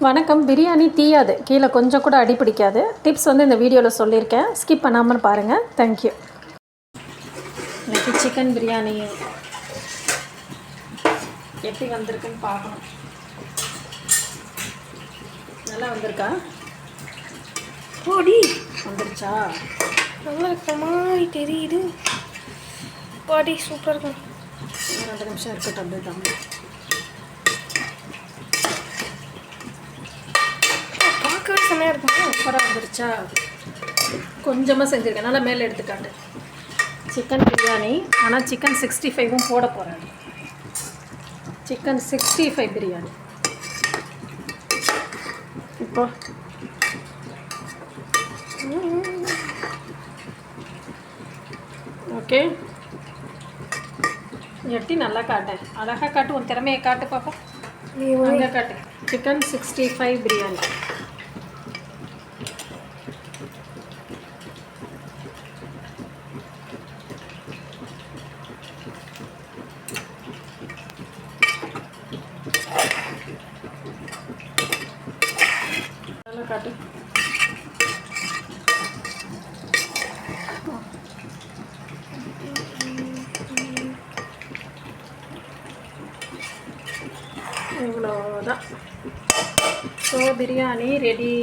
வணக்கம். பிரியாணி தீயாது, கீழே கொஞ்சம் கூட அடி பிடிக்காது. டிப்ஸ் வந்து இந்த வீடியோவில் சொல்லியிருக்கேன், ஸ்கிப் பண்ணாமல் பாருங்கள். தேங்க்யூ. இன்றைக்கி சிக்கன் பிரியாணி எப்படி வந்திருக்குன்னு பார்க்கணும். நல்லா வந்திருக்கா? போடி வந்துருச்சா? நல்லா இருக்க மாதிரி தெரியுது. பாடி சூப்பராக இருக்கும். 2 நிமிஷம் இருக்கட்டும். அப்படியே தான் பார்க்கவே செம்மையாக இருக்கும். சூப்பராக வந்துருச்சா? கொஞ்சமாக செஞ்சுருக்கேன், நல்லா மேலே எடுத்துக்காட்டு. சிக்கன் பிரியாணி, ஆனால் சிக்கன் 65ம் போட போகிறேன். சிக்கன் 65 பிரியாணி. இப்போ ஓகே, எட்டி நல்லா காட்டேன், அழகாக காட்டு, உன் திறமையை காட்டு பாப்பா. அங்கே காட்டு. சிக்கன் 65 பிரியாணி. நல்லா காட்டு. இவ்வளோதான். So biryani ready.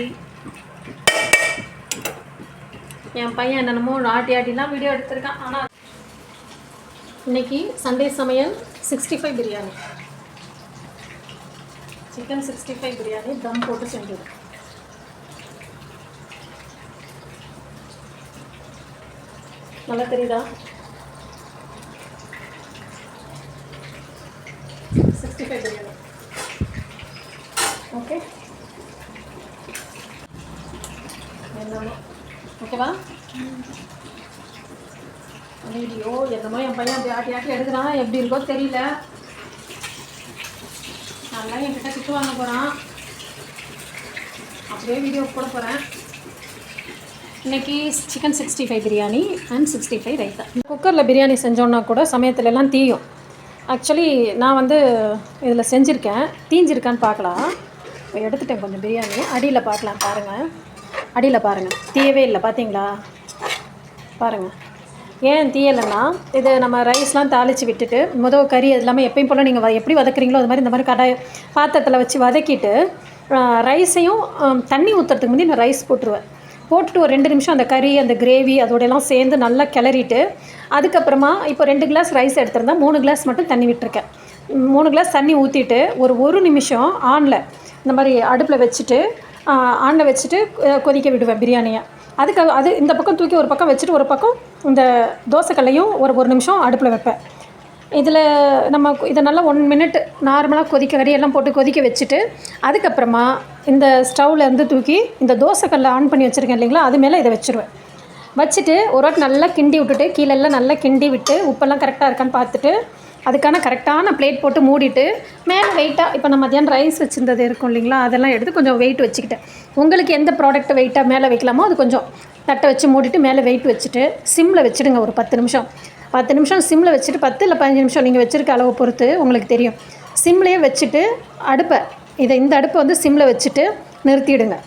என் பையன் என்னென்னமோ ஆட்டிலாம் வீடியோ எடுத்திருக்கான். ஆனால் இன்றைக்கி சண்டே சமையல் 65 பிரியாணி. சிக்கன் 65 பிரியாணி தம் போட்டு செஞ்சது. நல்லா தெரியுதா? 65 பிரியாணி. ஓகே, என்னமோ ஓகேவா? வீடியோ என்னமோ என் பையன் அப்படி ஆட்டி எடுக்கிறான். எப்படி இருக்கோ தெரியல. நல்லா என்கிட்ட திட்டு வாங்க போகிறான். அப்படியே வீடியோ போட போகிறேன். இன்றைக்கி சிக்கன் 65 பிரியாணி அண்ட் 65 ரைத்தா. குக்கரில் பிரியாணி செஞ்சோன்னா கூட சமயத்துலலாம் தீயும். ஆக்சுவலி நான் வந்து இதில் செஞ்சுருக்கேன், தீஞ்சிருக்கான்னு பார்க்கலாம். எடுத்துட்டேன் கொஞ்சம் பிரியாணி. அடியில் பார்க்கலாம், பாருங்கள். அடியில் பாருங்கள், தீயவே இல்லை. பார்த்தீங்களா? பாருங்கள். ஏன் தீயலைன்னா, இது நம்ம ரைஸ்லாம் தாளித்து விட்டுட்டு கறி அது எல்லாமே எப்பயும் போல் நீங்கள் எப்படி வதக்குறீங்களோ அது மாதிரி இந்த மாதிரி கடாய் பாத்திரத்தில் வச்சு வதக்கிட்டு ரைஸையும் தண்ணி ஊற்றுறதுக்கு முந்தைய நான் ரைஸ் போட்டுட்டு ஒரு 2 நிமிஷம் அந்த கறி அந்த கிரேவி அதோடலாம் சேர்ந்து நல்லா கிளறிட்டு, அதுக்கப்புறமா இப்போ 2 கிளாஸ் ரைஸ் எடுத்திருந்தா 3 கிளாஸ் மட்டும் தண்ணி விட்டுருக்கேன். 3 கிளாஸ் தண்ணி ஊற்றிட்டு ஒரு நிமிஷம் ஆனில் இந்த மாதிரி அடுப்பில் வச்சுட்டு ஆனில் வச்சுட்டு கொதிக்க விடுவேன் பிரியாணியை. அது இந்த பக்கம் தூக்கி ஒரு பக்கம் வச்சுட்டு ஒரு பக்கம் இந்த தோசைக்கல்லையும் ஒரு நிமிஷம் அடுப்பில் வைப்பேன். இதில் நம்ம இதை நல்லா 1 மினிட் நார்மலாக கறியெல்லாம் போட்டு கொதிக்க வச்சுட்டு, அதுக்கப்புறமா இந்த ஸ்டவ்லேருந்து தூக்கி இந்த தோசைக்கல்லை ஆன் பண்ணி வச்சுருக்கேன் இல்லைங்களா, அது மேலே இதை வச்சுட்டு ஒரு வாட்டி நல்லா கிண்டி விட்டுட்டு, கீழெல்லாம் நல்லா கிண்டி விட்டு உப்பெல்லாம் கரெக்டாக இருக்கான்னு பார்த்துட்டு, அதுக்கான கரெக்டான பிளேட் போட்டு மூடிட்டு, மேலே வெயிட்டாக இப்போ நம்ம மத்தியானம் ரைஸ் வச்சுருந்தது இருக்கும் இல்லைங்களா, அதெல்லாம் எடுத்து கொஞ்சம் வெயிட் வச்சுக்கிட்டேன். உங்களுக்கு எந்த ப்ராடக்ட்டை வெயிட்டாக மேலே வைக்கலாமோ அது கொஞ்சம் தட்டை வச்சு மூடிட்டு மேலே வெயிட் வச்சுட்டு சிம்மில் வச்சுடுங்க. ஒரு 10 நிமிஷம் சிம்மில் வச்சுட்டு, 10 இல்லை 15 நிமிஷம் நீங்கள் வச்சுருக்க அளவு பொறுத்து உங்களுக்கு தெரியும். சிம்லேயே வச்சுட்டு இந்த அடுப்பை வந்து சிம்மில் வச்சுட்டு நிறுத்திவிடுங்க.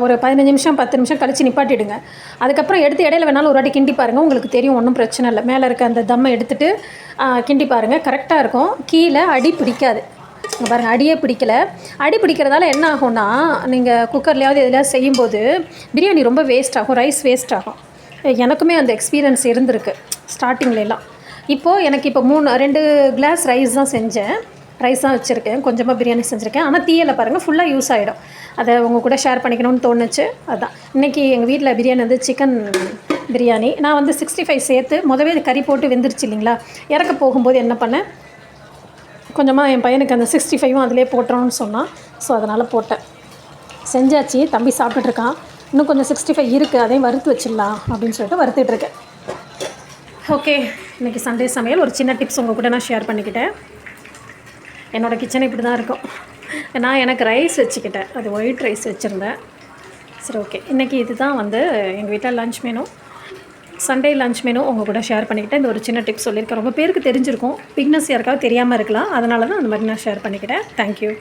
ஒரு 15 நிமிஷம் 10 நிமிஷம் கழித்து நிப்பாட்டிடுங்க. அதுக்கப்புறம் எடுத்து இடையில வேணாலும் ஒரு வாட்டி கிண்டி பாருங்கள், உங்களுக்கு தெரியும், ஒன்றும் பிரச்சனை இல்லை. மேலே இருக்க அந்த தம்மை எடுத்துகிட்டு கிண்டி பாருங்கள், கரெக்டாக இருக்கும். கீழே அடி பிடிக்காது. பாருங்கள், அடியே பிடிக்கலை. அடி பிடிக்கிறதால என்ன ஆகும்னா, நீங்கள் குக்கர்லையாவது எதுலையாவது செய்யும்போது பிரியாணி ரொம்ப வேஸ்ட் ஆகும், ரைஸ் வேஸ்ட் ஆகும். எனக்குமே அந்த எக்ஸ்பீரியன்ஸ் இருந்திருக்கு ஸ்டார்டிங்லாம். இப்போது எனக்கு 2 கிளாஸ் ரைஸ் தான் வச்சுருக்கேன். கொஞ்சமாக பிரியாணி செஞ்சுருக்கேன். ஆனால் தீயலை பாருங்கள், ஃபுல்லாக யூஸ் ஆகிடும். அதை உங்கள் கூட ஷேர் பண்ணிக்கணும்னு தோணுச்சு. அதுதான் இன்றைக்கி எங்கள் வீட்டில் பிரியாணி வந்து சிக்கன் பிரியாணி. நான் வந்து 65 சேர்த்து முதவே கறி போட்டு வெந்துருச்சு இல்லைங்களா, இறக்க போகும்போது என்ன பண்ணேன், கொஞ்சமாக என் பையனுக்கு அந்த 65ம் அதிலே போட்டுறோன்னு சொன்னான். ஸோ அதனால் போட்டேன். செஞ்சாச்சு, தம்பி சாப்பிட்டுட்ருக்கான். இன்னும் கொஞ்சம் 65 இருக்குது, அதையும் வறுத்து வச்சிடலாம் அப்படின்னு சொல்லிட்டு வறுத்துட்ருக்கேன். ஓகே, இன்றைக்கி சண்டே சமையல் ஒரு சின்ன டிப்ஸ் உங்கள் கூட நான் ஷேர் பண்ணிக்கிட்டேன். என்னோடய கிச்சன் இப்படி தான் இருக்கும். நான் எனக்கு ரைஸ் வச்சுக்கிட்டேன், அது ஒயிட் ரைஸ் வச்சுருந்தேன். சரி, ஓகே. இன்றைக்கி இது தான் வந்து எங்கள் வீட்டில் lunch menu. Sunday lunch menu உங்கள் கூட ஷேர் பண்ணிக்கிட்டேன். இந்த ஒரு சின்ன டிப்ஸ் சொல்லியிருக்கேன். ரொம்ப பேருக்கு தெரிஞ்சிருக்கும், பிக்னஸ் யாருக்காவது தெரியாமல் இருக்கலாம். அதனால தான் அந்த மாதிரி நான் ஷேர் பண்ணிக்கிட்டேன். தேங்க்யூ.